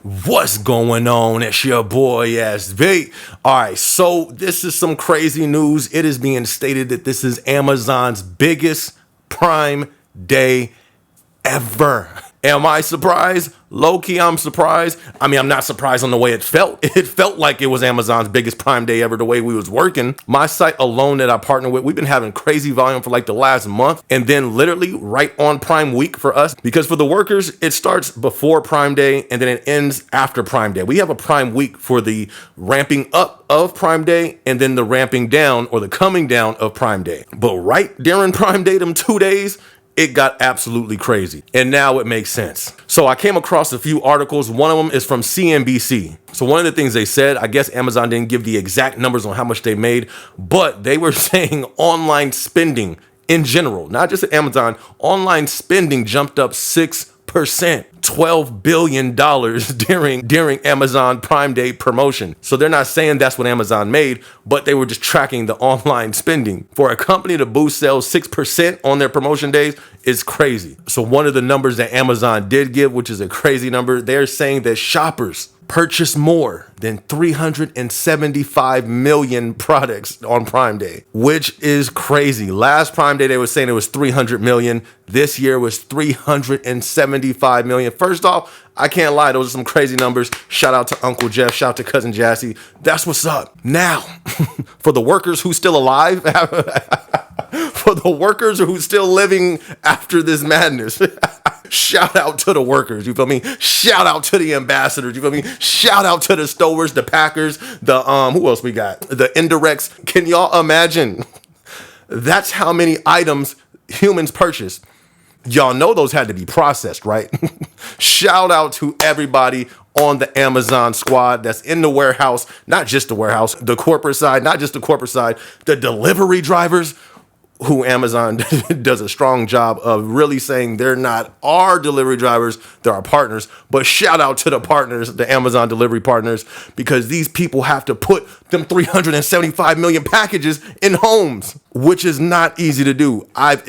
What's going on? It's your boy SB. All right, so this is some crazy news. It is being stated that this is Amazon's biggest Prime Day ever. Am I surprised? Low-key, I'm surprised. I mean, I'm not surprised on the way it felt. It felt like it was Amazon's biggest Prime Day ever, the way we was working. My site alone that I partner with, we've been having crazy volume for like the last month. And then literally right on Prime Week for us. Because for the workers, it starts before Prime Day and then it ends after Prime Day. We have a Prime Week for the ramping up of Prime Day and then the ramping down or the coming down of Prime Day. But right during Prime Day, them 2 days, it got absolutely crazy. And now it makes sense. So I came across a few articles. One of them is from CNBC. So one of the things they said, I guess Amazon didn't give the exact numbers on how much they made, but they were saying online spending in general, not just at Amazon, online spending jumped up 6%. $12 billion during Amazon Prime Day promotion. So they're not saying that's what Amazon made, but they were just tracking the online spending. For a company to boost sales 6% on their promotion days is crazy. So one of the numbers that Amazon did give, which is a crazy number, they're saying that shoppers purchase more than 375 million products on Prime Day, which is crazy. Last Prime Day, they were saying it was 300 million. This year was 375 million. First off, I can't lie, those are some crazy numbers. Shout out to Uncle Jeff, shout out to Cousin Jassy. That's what's up. Now, for the workers who's still alive, for the workers who's still living after this madness, shout out to the workers, you feel me? Shout out to the ambassadors, you feel me? Shout out to the stowers, the packers, the who else we got? The indirects. Can y'all imagine? That's how many items humans purchase. Y'all know those had to be processed, right? Shout out to everybody on the Amazon squad that's in the warehouse, not just the warehouse, the corporate side, not just the corporate side, the delivery drivers, who Amazon does a strong job of really saying they're not our delivery drivers, they're our partners. But shout out to the partners, the Amazon delivery partners, because these people have to put them 375 million packages in homes, which is not easy to do. I've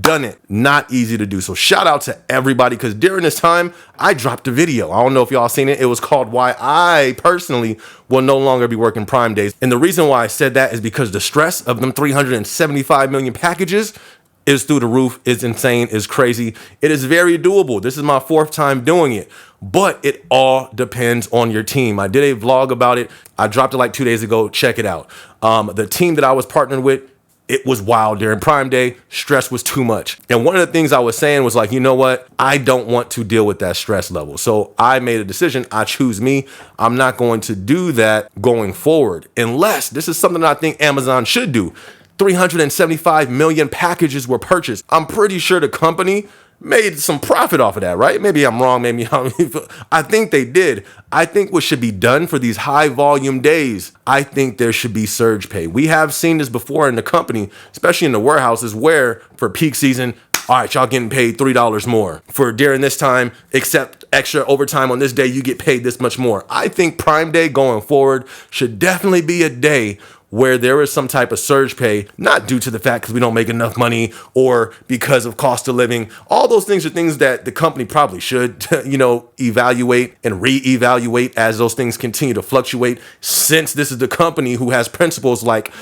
done it. Not easy to do. So shout out to everybody, because during this time, I dropped a video. I don't know if y'all seen it. It was called Why I Personally Will No Longer Be Working Prime Days. And the reason why I said that is because the stress of them 375 million packages is through the roof, is insane, is crazy. It is very doable. This is my 4th time doing it, but it all depends on your team. I did a vlog about it. I dropped it like 2 days ago. Check it out. The team that I was partnered with, it was wild during Prime Day. Stress was too much. And one of the things I was saying was like, you know what? I don't want to deal with that stress level. So I made a decision. I choose me. I'm not going to do that going forward, unless this is something that I think Amazon should do. 375 million packages were purchased. I'm pretty sure the company made some profit off of that, right? Maybe I'm wrong. Maybe I think they did. I think what should be done for these high volume days, I think there should be surge pay. We have seen this before in the company, especially in the warehouses, where for peak season, all right, y'all getting paid $3 more for during this time, except extra overtime on this day, you get paid this much more. I think Prime Day going forward should definitely be a day where there is some type of surge pay, not due to the fact because we don't make enough money or because of cost of living. All those things are things that the company probably should, evaluate and reevaluate as those things continue to fluctuate, since this is the company who has principles like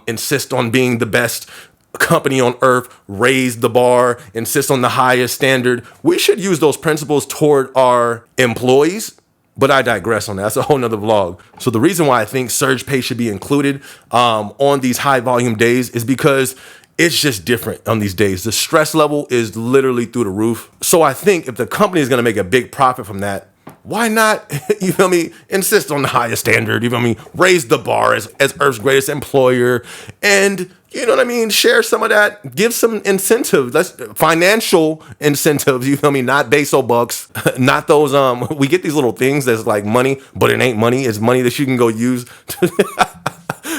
insist on being the best company on earth, raise the bar, insist on the highest standard. We should use those principles toward our employees. But I digress on that. That's a whole nother vlog. So the reason why I think surge pay should be included on these high volume days is because it's just different on these days. The stress level is literally through the roof. So I think if the company is going to make a big profit from that, why not, you feel me, insist on the highest standard, you feel me, raise the bar as Earth's greatest employer, and you know what I mean, share some of that, give some incentive, financial incentives, you feel me, not Beso bucks, not those, we get these little things that's like money, but it ain't money, it's money that you can go use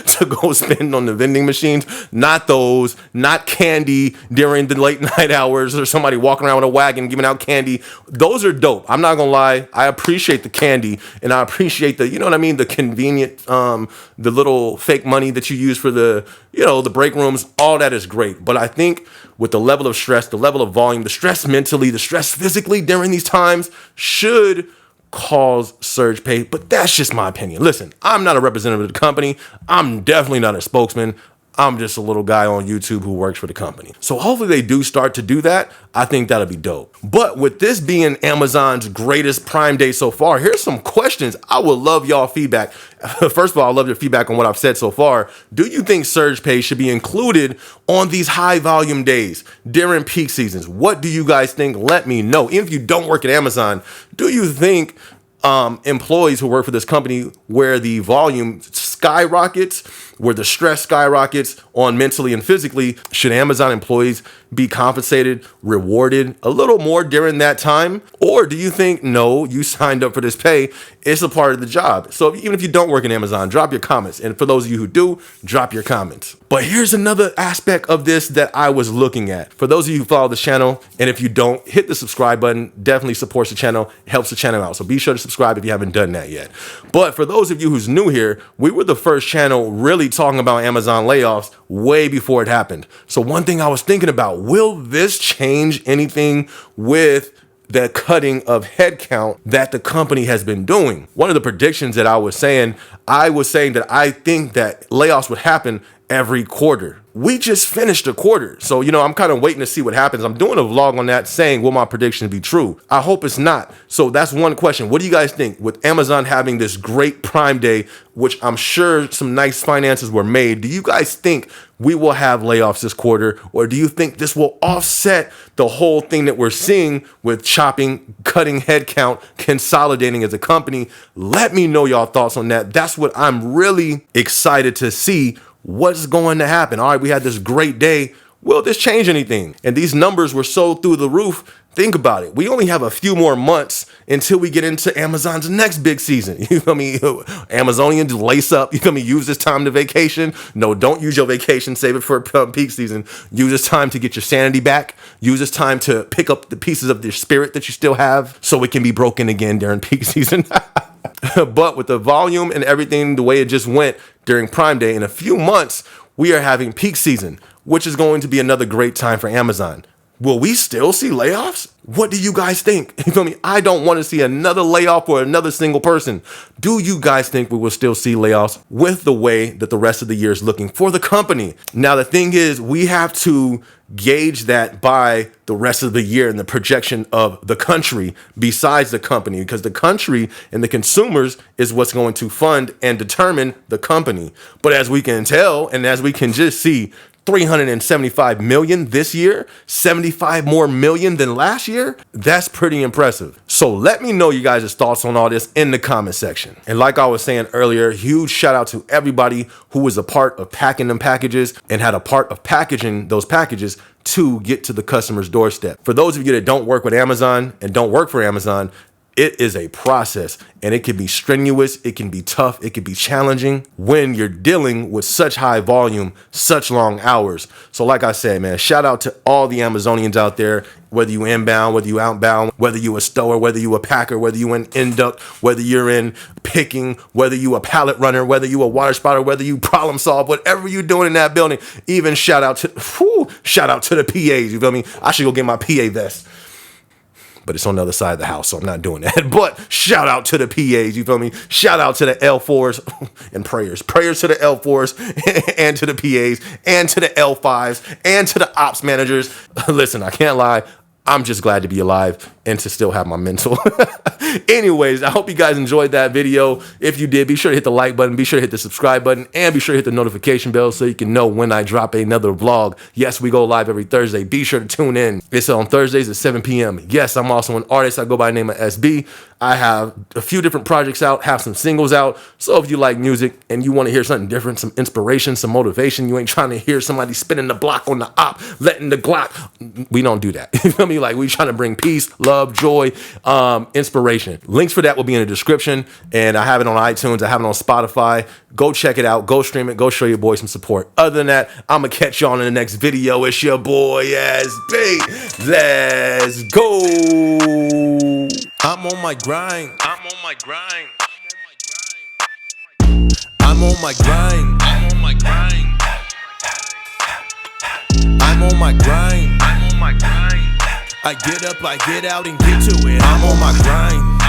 to go spend on the vending machines, not those, not candy during the late night hours or somebody walking around with a wagon giving out candy. Those are dope. I'm not gonna lie. I appreciate the candy and I appreciate the, you know what I mean, the convenient, the little fake money that you use for the, the break rooms. All that is great. But I think with the level of stress, the level of volume, the stress mentally, the stress physically during these times should cause surge pay, but that's just my opinion. Listen, I'm not a representative of the company. I'm definitely not a spokesman. I'm just a little guy on YouTube who works for the company. So hopefully they do start to do that. I think that'll be dope. But with this being Amazon's greatest Prime Day so far, here's some questions. I would love y'all feedback. First of all, I love your feedback on what I've said so far. Do you think surge pay should be included on these high volume days during peak seasons? What do you guys think? Let me know. Even if you don't work at Amazon, do you think employees who work for this company where the volume skyrockets, where the stress skyrockets on mentally and physically, should Amazon employees be compensated, rewarded a little more during that time? Or do you think, no, you signed up for this pay, it's a part of the job? So even if you don't work in Amazon, drop your comments. And for those of you who do, drop your comments. But here's another aspect of this that I was looking at. For those of you who follow this channel, and if you don't, hit the subscribe button. Definitely supports the channel, helps the channel out. So be sure to subscribe if you haven't done that yet. But for those of you who's new here, we were the first channel really talking about Amazon layoffs way before it happened. So one thing I was thinking about, will this change anything with the cutting of headcount that the company has been doing? One of the predictions that I was saying that I think that layoffs would happen every quarter. We just finished a quarter. So, I'm kind of waiting to see what happens. I'm doing a vlog on that saying, will my predictions be true? I hope it's not. So that's one question. What do you guys think? With Amazon having this great Prime Day, which I'm sure some nice finances were made, do you guys think we will have layoffs this quarter? Or do you think this will offset the whole thing that we're seeing with chopping, cutting headcount, consolidating as a company? Let me know y'all thoughts on that. That's what I'm really excited to see. What's going to happen? All right, we had this great day. Will this change anything? And these numbers were so through the roof. Think about it. We only have a few more months until we get into Amazon's next big season. You feel me? Amazonians lace up. You feel me? Use this time to vacation. No, don't use your vacation. Save it for peak season. Use this time to get your sanity back. Use this time to pick up the pieces of your spirit that you still have so it can be broken again during peak season. But with the volume and everything, the way it just went during Prime Day, in a few months, we are having peak season, which is going to be another great time for Amazon. Will we still see layoffs? What do you guys think? You feel me? I don't want to see another layoff or another single person. Do you guys think we will still see layoffs with the way that the rest of the year is looking for the company? Now, the thing is, we have to gauge that by the rest of the year and the projection of the country besides the company, because the country and the consumers is what's going to fund and determine the company. But as we can tell, and as we can just see, 375 million this year, 75 more million than last year. That's pretty impressive. So let me know you guys' thoughts on all this in the comment section. And like I was saying earlier, huge shout out to everybody who was a part of packing them packages and had a part of packaging those packages to get to the customer's doorstep. For those of you that don't work with Amazon and don't work for Amazon, it is a process, and it can be strenuous, it can be tough, it can be challenging when you're dealing with such high volume, such long hours. So like I said, man, shout out to all the Amazonians out there, whether you inbound, whether you outbound, whether you a stower, whether you a packer, whether you in induct, whether you're in picking, whether you a pallet runner, whether you a water spotter, whether you problem solve, whatever you're doing in that building. Even shout out to the PAs, you feel me? I should go get my PA vest. But it's on the other side of the house, so I'm not doing that. But shout out to the PAs, you feel me? Shout out to the L4s and prayers. Prayers to the L4s and to the PAs and to the L5s and to the ops managers. Listen, I can't lie. I'm just glad to be alive and to still have my mental. Anyways, I hope you guys enjoyed that video. If you did, be sure to hit the like button, be sure to hit the subscribe button, and be sure to hit the notification bell so you can know when I drop another vlog. Yes, we go live every Thursday. Be sure to tune in. It's on Thursdays at 7 p.m. Yes, I'm also an artist. I go by the name of SB. I have a few different projects out, have some singles out. So if you like music and you want to hear something different, some inspiration, some motivation, you ain't trying to hear somebody spinning the block on the op, letting the Glock. We don't do that. You feel me? Like, we trying to bring peace, love, joy, inspiration. Links for that will be in the description, and I have it on iTunes. I have it on Spotify. Go check it out. Go stream it. Go show your boy some support. Other than that, I'm going to catch y'all in the next video. It's your boy, SB. Let's go. I'm on my grind. I'm on my grind. I'm on my grind. I'm on my grind. I'm on my grind. I'm on my grind. I get up, I get out and get to it. I'm on my grind.